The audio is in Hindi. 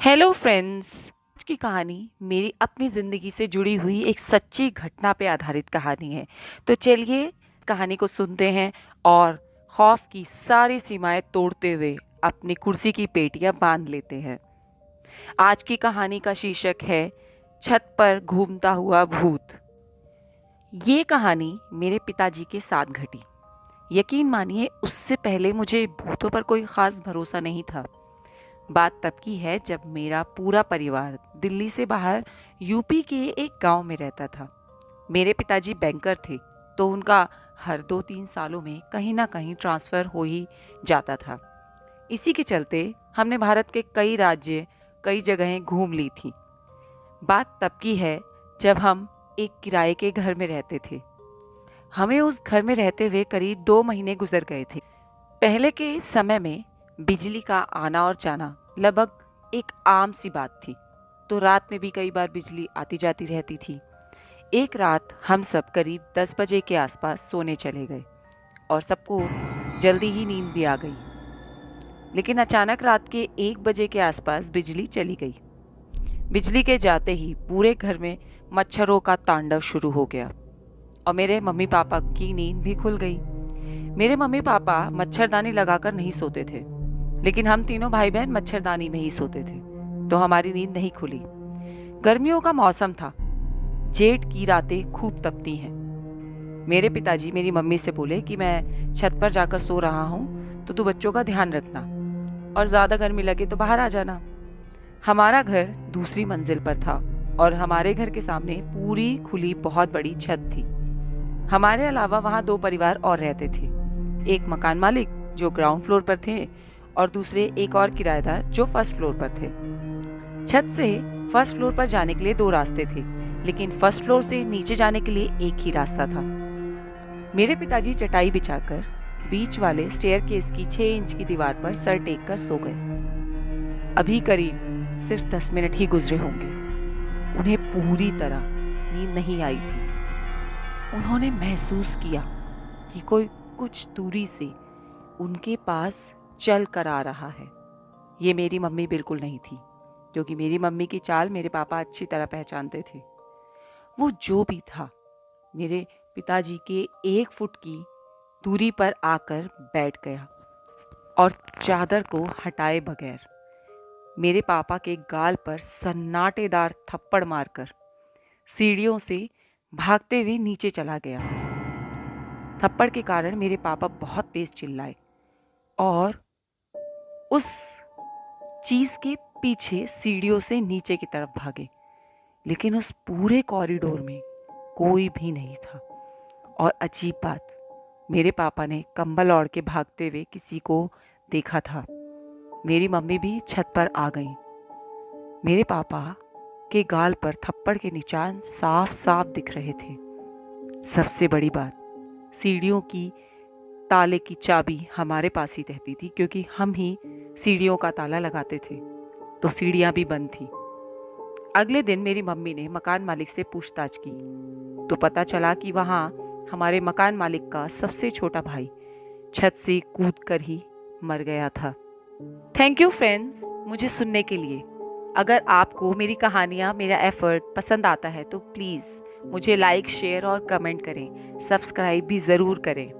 Hello friends. आज की कहानी मेरी अपनी ज़िंदगी से जुड़ी हुई एक सच्ची घटना पे आधारित कहानी है। तो चलिए कहानी को सुनते हैं और खौफ की सारी सीमाएं तोड़ते हुए अपनी कुर्सी की पेटियां बांध लेते हैं। आज की कहानी का शीर्षक है छत पर घूमता हुआ भूत। ये कहानी मेरे पिताजी के साथ घटी। यकीन मानिए उससे पहले मुझे भूतों पर कोई ख़ास भरोसा नहीं था। बात तब की है जब मेरा पूरा परिवार दिल्ली से बाहर यूपी के एक गांव में रहता था। मेरे पिताजी बैंकर थे, तो उनका हर 2-3 सालों में कहीं ना कहीं ट्रांसफ़र हो ही जाता था। इसी के चलते हमने भारत के कई राज्य, कई जगहें घूम ली थी। बात तब की है जब हम एक किराए के घर में रहते थे। हमें उस घर में रहते हुए करीब 2 महीने गुजर गए थे। पहले के समय में बिजली का आना और जाना लगभग एक आम सी बात थी, तो रात में भी कई बार बिजली आती जाती रहती थी। एक रात हम सब करीब 10 बजे के आसपास सोने चले गए और सबको जल्दी ही नींद भी आ गई। लेकिन अचानक रात के 1 बजे के आसपास बिजली चली गई। बिजली के जाते ही पूरे घर में मच्छरों का तांडव शुरू हो गया और मेरे मम्मी पापा की नींद भी खुल गई। मेरे मम्मी पापा मच्छरदानी लगाकर नहीं सोते थे, लेकिन हम तीनों भाई बहन मच्छरदानी में ही सोते थे, तो हमारी नींद नहीं खुली। गर्मियों का मौसम था, जेठ की रातें खूब तपती हैं। मेरे पिताजी मेरी मम्मी से बोले कि मैं छत पर जाकर सो रहा हूँ, तो तू बच्चों का ध्यान रखना और ज़्यादा गर्मी लगे तो बाहर आ जाना। हमारा घर दूसरी मंजिल पर था और हमारे घर के सामने पूरी खुली बहुत बड़ी छत थी। हमारे अलावा वहाँ 2 परिवार और रहते थे, एक मकान मालिक जो ग्राउंड फ्लोर पर थे और दूसरे एक और किराएदार जो फर्स्ट फ्लोर पर थे। छत से फर्स्ट फ्लोर पर जाने के लिए 2 रास्ते थे, लेकिन फर्स्ट फ्लोर से नीचे जाने के लिए एक ही रास्ता था। मेरे पिताजी चटाई बिछाकर बीच वाले स्टेयरकेस की 6 इंच की दीवार पर सर टेक कर सो गए। अभी करीब सिर्फ 10 मिनट ही गुजरे होंगे। उन्हें पूरी तरह नींद नहीं आई थी। उन्होंने महसूस किया कि कोई कुछ दूरी से उनके पास चल कर आ रहा है। ये मेरी मम्मी बिल्कुल नहीं थी, क्योंकि मेरी मम्मी की चाल मेरे पापा अच्छी तरह पहचानते थे। वो जो भी था, मेरे पिताजी के 1 फुट की दूरी पर आकर बैठ गया और चादर को हटाए बगैर मेरे पापा के गाल पर सन्नाटेदार थप्पड़ मारकर सीढ़ियों से भागते हुए नीचे चला गया। थप्पड़ के कारण मेरे पापा बहुत तेज चिल्लाए और उस चीज के पीछे सीढ़ियों से नीचे की तरफ भागे, लेकिन उस पूरे कॉरिडोर में कोई भी नहीं था। और अजीब बात, मेरे पापा ने कंबल ओढ़ के भागते हुए किसी को देखा था। मेरी मम्मी भी छत पर आ गई। मेरे पापा के गाल पर थप्पड़ के निशान साफ साफ दिख रहे थे। सबसे बड़ी बात, सीढ़ियों की ताले की चाबी हमारे पास ही रहती थी, क्योंकि हम ही सीढ़ियों का ताला लगाते थे, तो सीढ़ियां भी बंद थी। अगले दिन मेरी मम्मी ने मकान मालिक से पूछताछ की, तो पता चला कि वहाँ हमारे मकान मालिक का सबसे छोटा भाई छत से कूदकर ही मर गया था। थैंक यू फ्रेंड्स, मुझे सुनने के लिए। अगर आपको मेरी कहानियाँ, मेरा एफर्ट पसंद आता है तो प्लीज़ मुझे लाइक, शेयर और कमेंट करें। सब्सक्राइब भी ज़रूर करें।